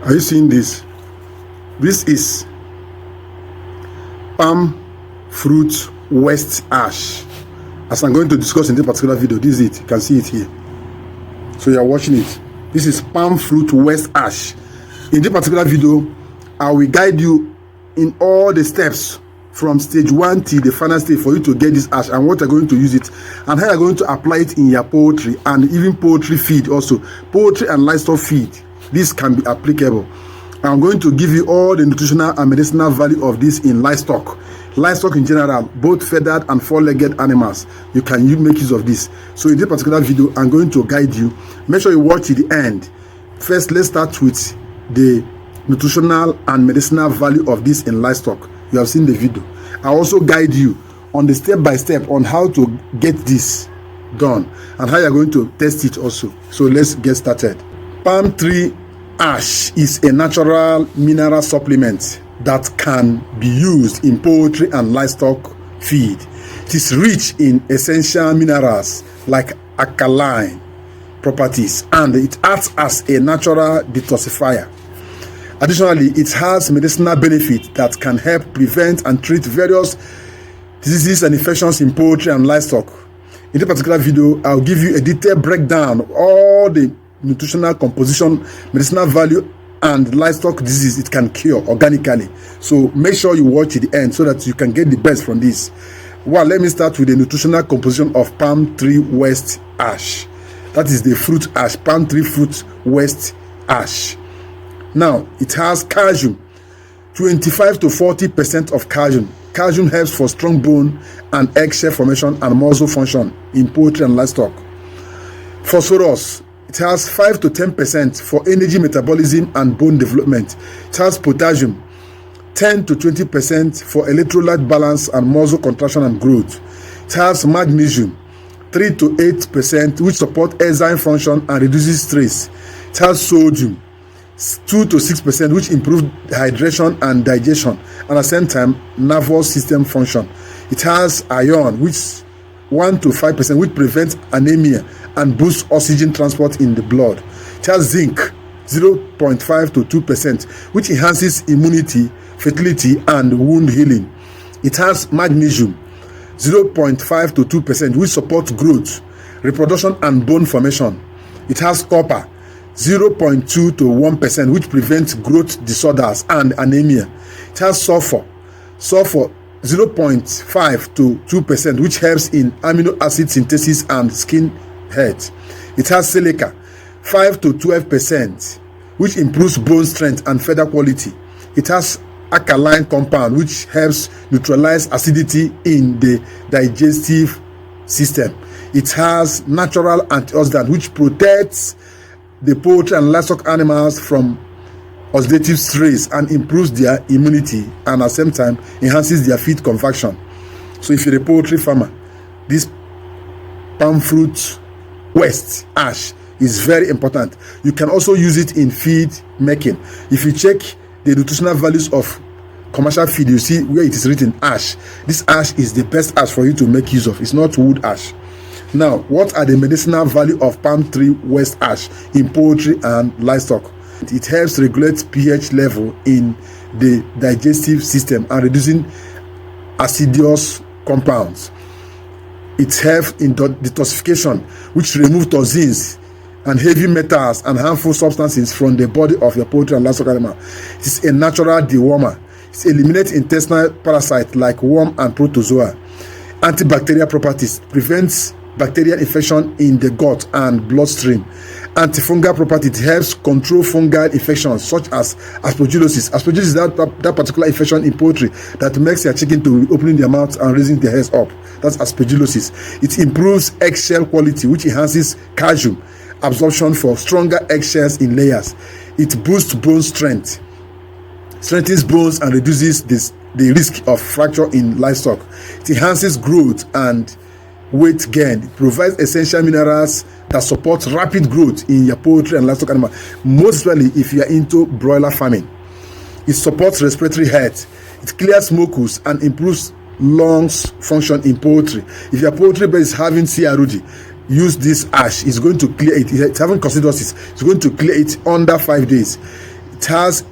Are you seeing this? This is palm fruit waste ash. As I'm going to discuss in this particular video, this is it. You can see it here. So you are watching it. This is palm fruit waste ash. In this particular video, I will guide you in all the steps from stage 1 till the final stage for you to get this ash, and what you're going to use it, and how you're going to apply it in your poultry and even poultry feed also. Poultry and livestock feed. This can be applicable. I'm going to give you all the nutritional and medicinal value of this in livestock. Livestock in general, both feathered and four-legged animals, you can make use of this. So in this particular video, I'm going to guide you. Make sure you watch to the end. First, let's start with the nutritional and medicinal value of this in livestock. You have seen the video. I also guide you on the step-by-step on how to get this done and how you're going to test it also. So let's get started. Palm tree ash is a natural mineral supplement that can be used in poultry and livestock feed. It is rich in essential minerals like alkaline properties, and it acts as a natural detoxifier. Additionally, it has medicinal benefits that can help prevent and treat various diseases and infections in poultry and livestock. In this particular video, I'll give you a detailed breakdown of all the nutritional composition, medicinal value, and livestock disease it can cure organically. So make sure you watch to the end so that you can get the best from this. Well, let me start with the nutritional composition of palm tree waste ash. That is the fruit ash, palm tree fruit waste ash. Now, it has calcium, 25 to 40% of calcium. Calcium helps for strong bone and eggshell formation and muscle function in poultry and livestock. Phosphorus, it has 5 to 10% for energy metabolism and bone development. It has potassium, 10 to 20% for electrolyte balance and muscle contraction and growth. It has magnesium, 3 to 8%, which support enzyme function and reduces stress. It has sodium, 2 to 6%, which improve hydration and digestion, and at the same time nervous system function. It has iron, which 1 to 5%, which prevents anemia and boosts oxygen transport in the blood. It has zinc, 0.5 to 2%, which enhances immunity, fertility, and wound healing. It has magnesium, 0.5 to 2%, which supports growth, reproduction, and bone formation. It has copper, 0.2 to 1%, which prevents growth disorders and anemia. It has sulfur, 0.5 to 2%, which helps in amino acid synthesis and skin health. It has silica, 5 to 12%, which improves bone strength and feather quality. It has alkaline compound, which helps neutralize acidity in the digestive system. It has natural antioxidant, which protects the poultry and livestock animals from oxidative stress and improves their immunity, and at the same time enhances their feed conversion. So if you're a poultry farmer, this palm fruit waste ash is very important. You can also use it in feed making. If you check the nutritional values of commercial feed, you see where it is written ash. This ash is the best ash for you to make use of. It's not wood ash. Now, what are the medicinal value of palm tree waste ash in poultry and livestock? It helps regulate pH level in the digestive system and reducing acidious compounds. It helps in detoxification, which removes toxins and heavy metals and harmful substances from the body of your poultry and livestock animal. It is a natural dewormer. It eliminates intestinal parasites like worm and protozoa. Antibacterial properties, prevents bacterial infection in the gut and bloodstream. Antifungal property, helps control fungal infections such as aspergillosis. Aspergillosis is that particular infection in poultry that makes your chicken to be opening their mouths and raising their heads up. That's aspergillosis. It improves eggshell quality, which enhances calcium absorption for stronger eggshells in layers. It boosts bone strength, strengthens bones, and reduces the risk of fracture in livestock. It enhances growth and weight gain. It provides essential minerals that support rapid growth in your poultry and livestock animal, most especially if you are into broiler farming. It supports respiratory health. It clears mucus and improves lungs function in poultry. If your poultry bed is having CROD, use this ash. It's going to clear it. It's having coccidiosis. It's going to clear it under 5 days. It has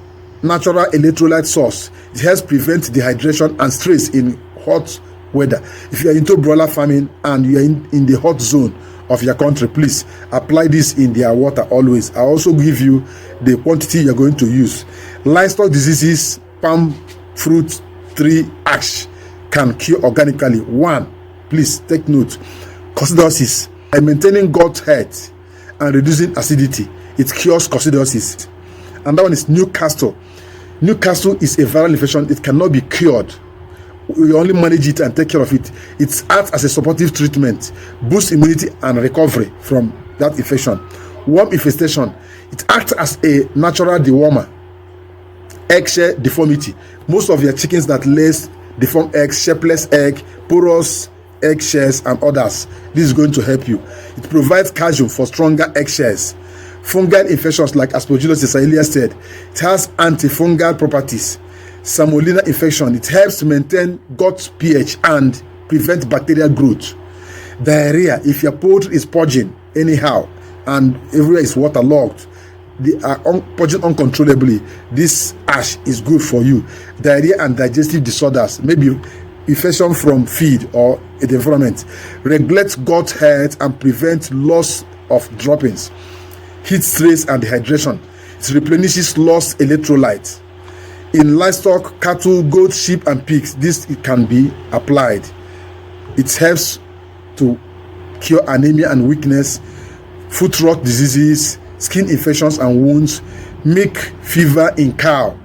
natural electrolyte source. It helps prevent dehydration and stress in hot weather. If you are into broiler farming and you are in the hot zone of your country, please apply this in their water always. I also give you the quantity you're going to use. Livestock diseases, palm fruit tree ash can cure organically. 1, please take note, coccidiosis. By maintaining gut health and reducing acidity, it cures coccidiosis. And that one is Newcastle. Newcastle is a viral infection. It cannot be cured. We only manage it and take care of it. It acts as a supportive treatment, boosts immunity and recovery from that infection. Worm infestation. It acts as a natural dewormer. Eggshell deformity. Most of your chickens that lays deformed eggs, shapeless egg, porous eggshells, and others, this is going to help you. It provides calcium for stronger eggshells. Fungal infections like aspergillosis, I earlier said, it has antifungal properties. Salmonella infection, it helps to maintain gut pH and prevent bacterial growth. Diarrhea, if your poultry is purging anyhow and everywhere is waterlogged, they are purging uncontrollably, this ash is good for you. Diarrhea and digestive disorders, maybe infection from feed or the environment, regulates gut health and prevents loss of droppings. Heat stress and dehydration, it replenishes lost electrolytes. In livestock, cattle, goats, sheep, and pigs, it can be applied. It helps to cure anemia and weakness, foot rot diseases, skin infections and wounds, milk fever in cow,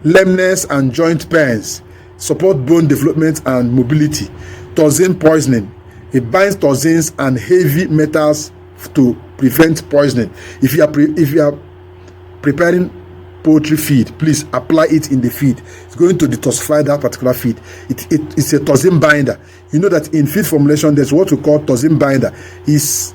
lameness and joint pains, support bone development and mobility. Toxin poisoning, it binds toxins and heavy metals to prevent poisoning. If you are preparing poultry feed, please apply it in the feed. It's going to detoxify that particular feed. It's a toxin binder. You know that in feed formulation, there's what we call toxin binder. It's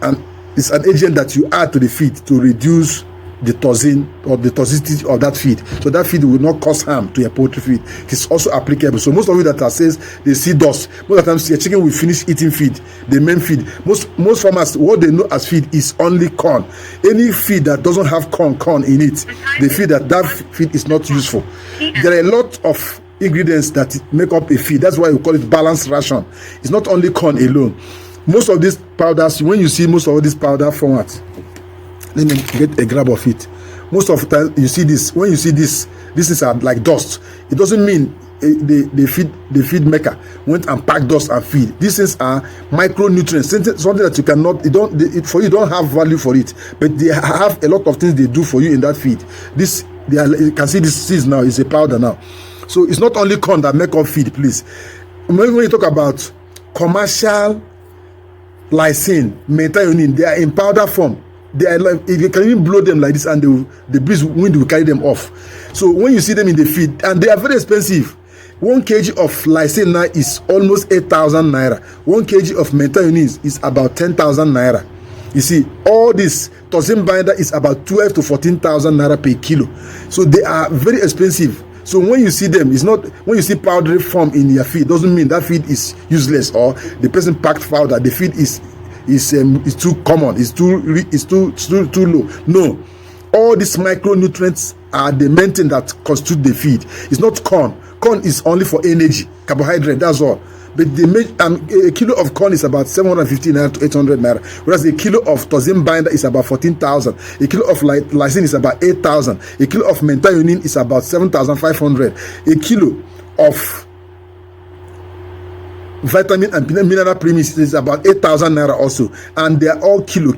an agent that you add to the feed to reduce the toxin or the toxicity of that feed, so that feed will not cause harm to your poultry feed. It is also applicable. So most of you that are says they see dust, most of the times your chicken will finish eating feed, the main feed. Most farmers, what they know as feed is only corn. Any feed that doesn't have corn in it, they feel that feed is not useful. There are a lot of ingredients that make up a feed. That's why we call it balanced ration. It's not only corn alone. Most of these powders, when you see most of this powder format, let me get a grab of it. Most of the time you see this, when you see this is like dust. It doesn't mean the feed maker went and packed dust and feed. These things are micronutrients, something that you cannot, for you don't have value for it, but they have a lot of things they do for you in that feed. You can see this seeds now is a powder now. So it's not only corn that make up feed, please. When you talk about commercial lysine, methionine, they are in powder form. They are like, if you can even blow them like this and the breeze wind will carry them off. So when you see them in the feed, and they are very expensive. 1 kg of lysine now is almost 8,000 naira. 1 kg of methionine is about 10,000 naira. You see, all this toxin binder is about 12 to 14,000 naira per kilo. So they are very expensive. So when you see them, it's not, when you see powdery form in your feed, doesn't mean that feed is useless or the person packed powder, the feed is too common, it's too low. No, all these micronutrients are the main thing that constitute the feed. It's not corn. Corn is only for energy, carbohydrate, that's all. But a kilo of corn is about 750 naira to 800 naira, whereas a kilo of toxin binder is about 14,000. A kilo of lysine is about 8,000. A kilo of methionine is about 7,500. A kilo of vitamin and mineral premix is about 8,000 naira also, and they are all kilo.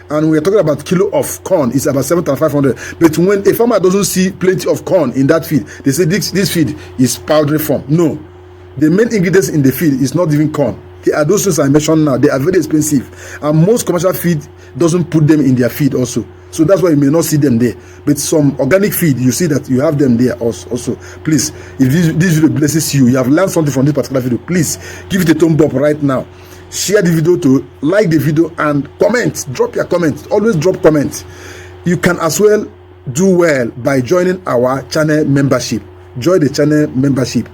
And we are talking about kilo of corn is about 7,500. But when a farmer doesn't see plenty of corn in that feed, they say this feed is powdery form. No, the main ingredients in the feed is not even corn. They are those things I mentioned now. They are very expensive, and most commercial feed doesn't put them in their feed also. So that's why you may not see them there. But some organic feed, you see that you have them there also. Please, if this video blesses you, you have learned something from this particular video, please give it a thumb up right now. Share the video, like the video, and comment. Drop your comments. Always drop comments. You can as well do well by joining our channel membership. Join the channel membership.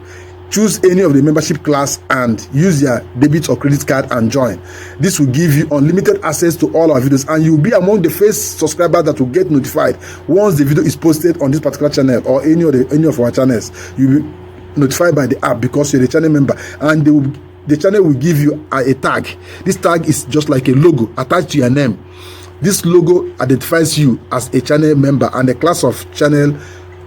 choose any of the membership class and use your debit or credit card and join. This will give you unlimited access to all our videos, and you'll be among the first subscribers that will get notified once the video is posted on this particular channel or any of our channels. You'll be notified by the app because you're a channel member, and the channel will give you a tag. This tag is just like a logo attached to your name. This logo identifies you as a channel member and the class of channel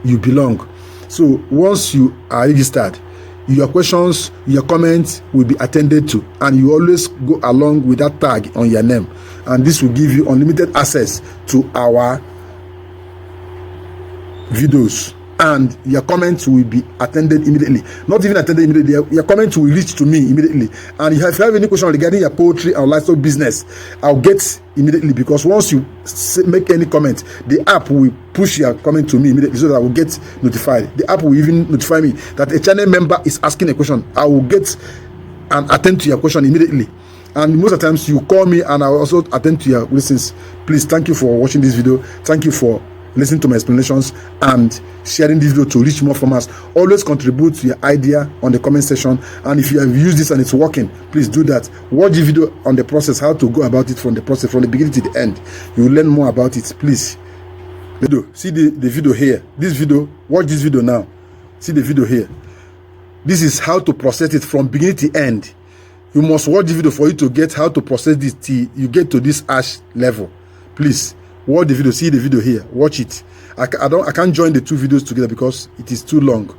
you belong. So once you are registered, your questions, your comments will be attended to, and you always go along with that tag on your name, and this will give you unlimited access to our videos, and your comments will be attended immediately. Not even attended immediately, your comments will reach to me immediately. And if you have any question regarding your poultry and livestock business, I'll get immediately, because once you make any comment, the app will push your comment to me immediately so that I will get notified. The app will even notify me that a channel member is asking a question. I will get and attend to your question immediately. And most of the times you call me and I will also attend to your listens. Please, thank you for watching this video. Thank you for listening to my explanations and sharing this video to reach more farmers. Always contribute to your idea on the comment section, and if you have used this and it's working, please do that. Watch the video on the process, how to go about it from the process, from the beginning to the end. You will learn more about it. Please see the video here. This video, watch this video now. See the video here. This is how to process it from beginning to end. You must watch the video for you to get how to process this till you get to this ash level. Please watch the video, see the video here, watch it. I can't join the two videos together because it is too long.